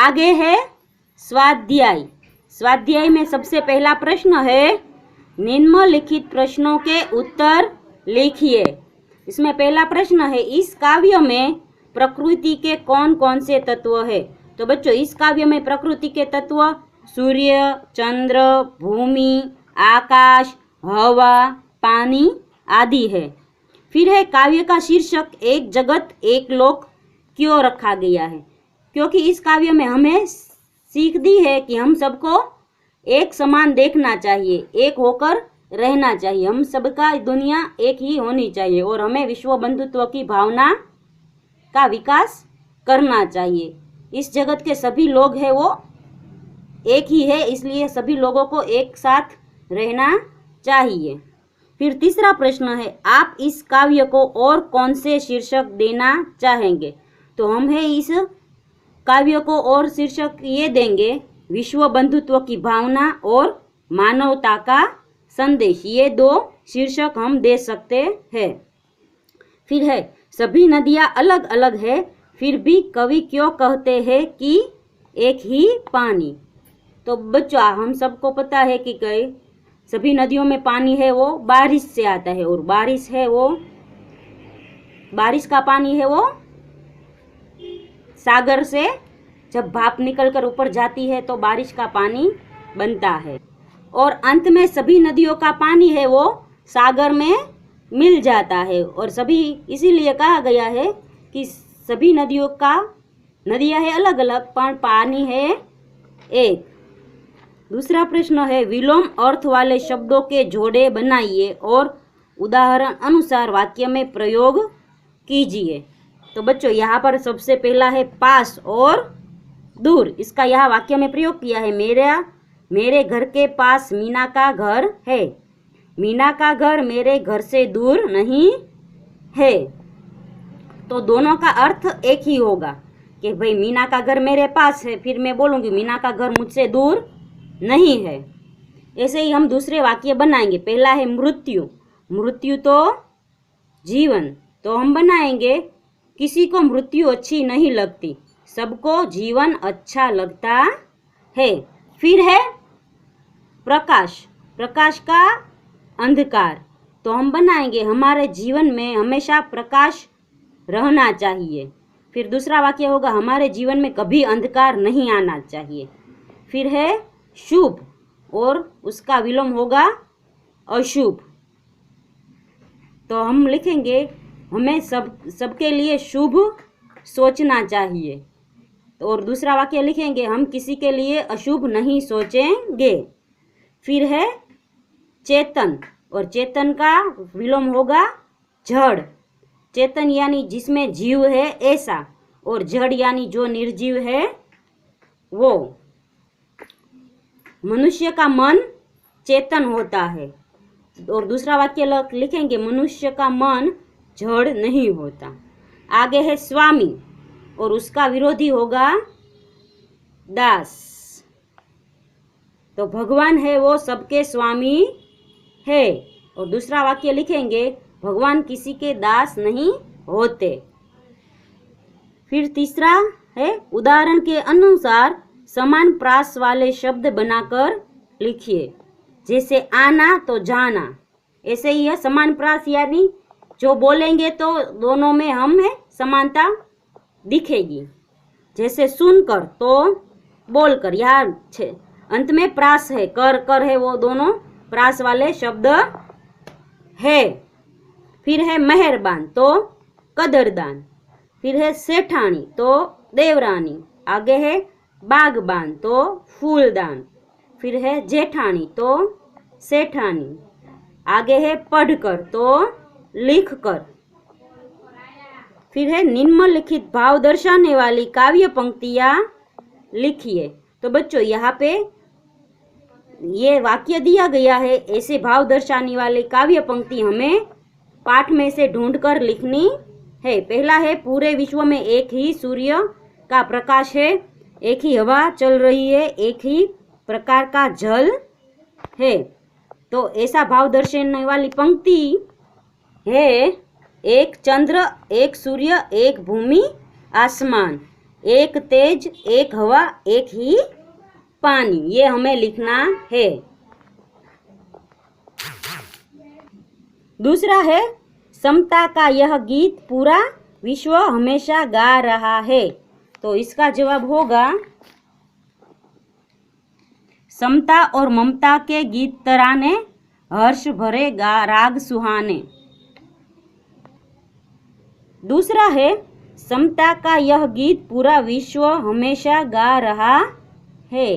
आगे है स्वाध्याय। स्वाध्याय में सबसे पहला प्रश्न है निम्नलिखित प्रश्नों के उत्तर लिखिए। इसमें पहला प्रश्न है इस काव्य में प्रकृति के कौन कौन से तत्व है। तो बच्चों इस काव्य में प्रकृति के तत्व सूर्य, चंद्र, भूमि, आकाश, हवा, पानी आदि है। फिर है काव्य का शीर्षक एक जगत एक लोक क्यों रखा गया है। क्योंकि इस काव्य में हमें सीख दी है कि हम सबको एक समान देखना चाहिए, एक होकर रहना चाहिए, हम सबका दुनिया एक ही होनी चाहिए और हमें विश्व बंधुत्व की भावना का विकास करना चाहिए। इस जगत के सभी लोग हैं वो एक ही है, इसलिए सभी लोगों को एक साथ रहना चाहिए। फिर तीसरा प्रश्न है आप इस काव्य को और कौन से शीर्षक देना चाहेंगे। तो हम है इस काव्य को और शीर्षक ये देंगे विश्व बंधुत्व की भावना और मानवता का संदेश। ये दो शीर्षक हम दे सकते हैं। फिर है सभी नदियाँ अलग अलग है फिर भी कवि क्यों कहते हैं कि एक ही पानी। तो बच्चों हम सबको पता है कि कई सभी नदियों में पानी है वो बारिश से आता है और बारिश है वो बारिश का पानी है वो सागर से जब भाप निकलकर ऊपर जाती है तो बारिश का पानी बनता है और अंत में सभी नदियों का पानी है वो सागर में मिल जाता है। और सभी इसीलिए कहा गया है कि सभी नदियाँ है अलग अलग पर पानी है एक। दूसरा प्रश्न है विलोम अर्थ वाले शब्दों के जोड़े बनाइए और उदाहरण अनुसार वाक्य में प्रयोग कीजिए। तो बच्चों यहाँ पर सबसे पहला है पास और दूर। इसका यहाँ वाक्य में प्रयोग किया है मेरे घर के पास मीना का घर है। मीना का घर मेरे घर से दूर नहीं है। तो दोनों का अर्थ एक ही होगा कि भाई मीना का घर मेरे पास है, फिर मैं बोलूँगी मीना का घर मुझसे दूर नहीं है। ऐसे ही हम दूसरे वाक्य बनाएंगे। पहला है मृत्यु। मृत्यु तो जीवन, तो हम बनाएंगे किसी को मृत्यु अच्छी नहीं लगती, सबको जीवन अच्छा लगता है। फिर है प्रकाश। प्रकाश का अंधकार, तो हम बनाएंगे हमारे जीवन में हमेशा प्रकाश रहना चाहिए। फिर दूसरा वाक्य होगा हमारे जीवन में कभी अंधकार नहीं आना चाहिए। फिर है शुभ और उसका विलोम होगा अशुभ। तो हम लिखेंगे हमें सबके लिए शुभ सोचना चाहिए। और दूसरा वाक्य लिखेंगे हम किसी के लिए अशुभ नहीं सोचेंगे। फिर है चेतन और चेतन का विलोम होगा जड़। चेतन यानी जिसमें जीव है ऐसा, और जड़ यानी जो निर्जीव है वो। मनुष्य का मन चेतन होता है। और दूसरा वाक्य लिखेंगे मनुष्य का मन जड़ नहीं होता। आगे है स्वामी और उसका विरोधी होगा दास। तो भगवान है वो सबके स्वामी है। और दूसरा वाक्य लिखेंगे भगवान किसी के दास नहीं होते। फिर तीसरा है उदाहरण के अनुसार समान प्रास वाले शब्द बनाकर लिखिए। जैसे आना तो जाना, ऐसे ही है समान प्रास यानी जो बोलेंगे तो दोनों में हम है समानता दिखेगी। जैसे सुनकर तो बोलकर, यहाँ अंत में प्रास है कर है, वो दोनों प्रास वाले शब्द है। फिर है मेहरबान तो कदरदान। फिर है सेठानी तो देवरानी। आगे है बागबान तो फूलदान। फिर है जेठानी तो सेठानी। आगे है पढ़कर तो लिखकर। फिर है निम्नलिखित भाव दर्शाने वाली काव्य पंक्तियाँ लिखिए। तो बच्चों यहाँ पे ये वाक्य दिया गया है, ऐसे भाव दर्शाने वाली काव्य पंक्ति हमें पाठ में से ढूंढकर लिखनी है। पहला है पूरे विश्व में एक ही सूर्य का प्रकाश है, एक ही हवा चल रही है, एक ही प्रकार का जल है। तो ऐसा भाव दर्शाने वाली पंक्ति है एक चंद्र, एक सूर्य, एक भूमि, आसमान। एक तेज, एक हवा, एक ही पानी, ये हमें लिखना है। दूसरा है, समता का यह गीत पूरा विश्व हमेशा गा रहा है। तो इसका जवाब होगा, समता और ममता के गीत तराने, हर्ष भरे राग सुहाने। दूसरा है, समता का यह गीत पूरा विश्व हमेशा गा रहा है।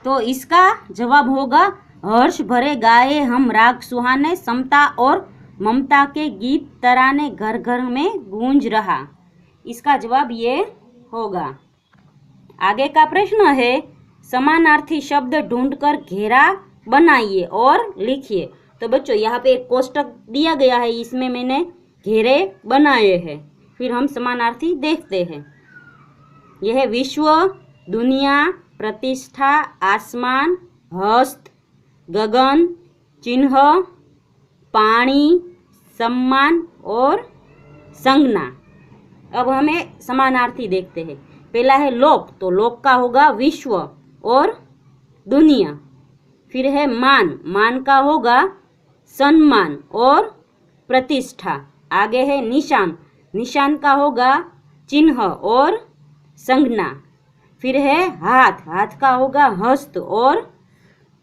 तो इसका जवाब होगा, हर्ष भरे गाए हम राग सुहाने, समता और ममता के गीत तराने घर घर में गूंज रहा। इसका जवाब ये होगा। आगे का प्रश्न है, समानार्थी शब्द ढूंढकर घेरा बनाइए और लिखिए। तो बच्चों यहाँ पे एक कोष्टक दिया गया है, इसमें मैंने घेरे बनाए हैं। फिर हम समानार्थी देखते हैं। यह है विश्व, दुनिया, प्रतिष्ठा, आसमान, हस्त, गगन, चिन्ह, पानी, सम्मान और संज्ञा। अब हमें समानार्थी देखते हैं। पहला है लोक, तो लोक का होगा विश्व और दुनिया। फिर है मान, मान का होगा सम्मान और प्रतिष्ठा। आगे है निशान, निशान का होगा चिन्ह और संज्ञा। फिर है हाथ, हाथ का होगा हस्त और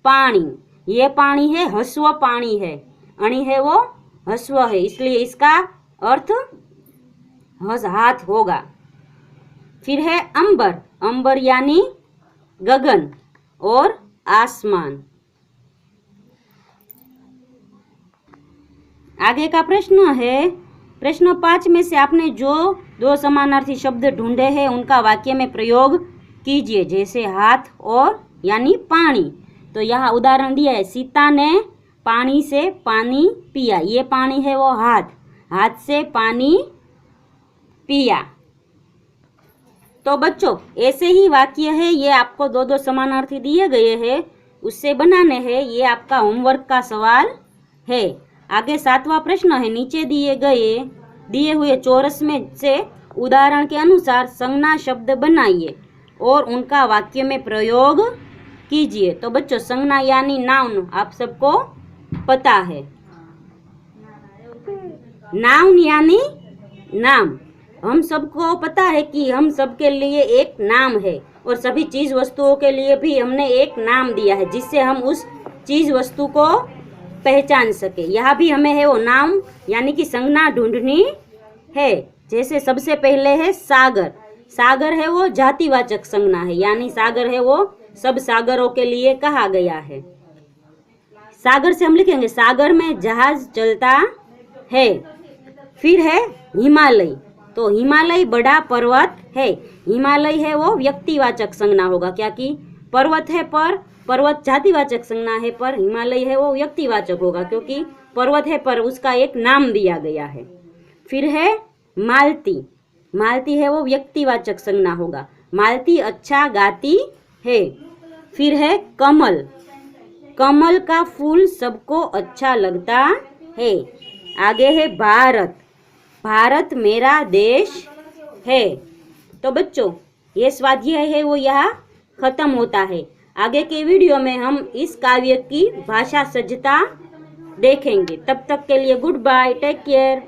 पानी, ये पानी है हस्व पानी है, अणि है वो हस्व है, इसलिए इसका अर्थ हाथ होगा। फिर है अंबर, अंबर यानी गगन और आसमान। आगे का प्रश्न है, प्रश्न 5 में से आपने जो दो समानार्थी शब्द ढूंढे हैं उनका वाक्य में प्रयोग कीजिए। जैसे हाथ और यानी पानी। तो यहाँ उदाहरण दिया है, सीता ने पानी से पानी पिया, ये पानी है वो हाथ, हाथ से पानी पिया। तो बच्चों ऐसे ही वाक्य है, ये आपको दो दो समानार्थी दिए गए हैं, उससे बनाने हैं। ये आपका होमवर्क का सवाल है। आगे 7वां प्रश्न है, नीचे दिए हुए चौरस में से उदाहरण के अनुसार संज्ञा शब्द बनाइए और उनका वाक्य में प्रयोग कीजिए। तो बच्चों संज्ञा यानी नाउन आप सबको पता है, नाउन यानी नाम। हम सबको पता है कि हम सबके लिए एक नाम है और सभी चीज वस्तुओं के लिए भी हमने एक नाम दिया है, जिससे हम उस चीज वस्तु को पहचान सके। यहाँ भी हमें है वो नाम यानी कि संज्ञा ढूंढनी है। जैसे सबसे पहले है सागर, सागर है वो जातिवाचक संज्ञा है, यानी सागर है वो सब सागरों के लिए कहा गया है। सागर से हम लिखेंगे सागर में जहाज चलता है। फिर है हिमालय, तो हिमालय बड़ा पर्वत है, हिमालय है वो व्यक्तिवाचक संज्ञा होगा, क्या कि पर्वत है पर पर्वत जातिवाचक संज्ञा है, पर हिमालय है वो व्यक्तिवाचक होगा क्योंकि पर्वत है पर उसका एक नाम दिया गया है। फिर है मालती, मालती है वो व्यक्तिवाचक संज्ञा होगा, मालती अच्छा गाती है। फिर है कमल, कमल का फूल सबको अच्छा लगता है। आगे है भारत, भारत मेरा देश है। तो बच्चों ये स्वाध्याय है वो यहाँ खत्म होता है। आगे के वीडियो में हम इस काव्य की भाषा सज्जता देखेंगे। तब तक के लिए गुड बाय, टेक केयर।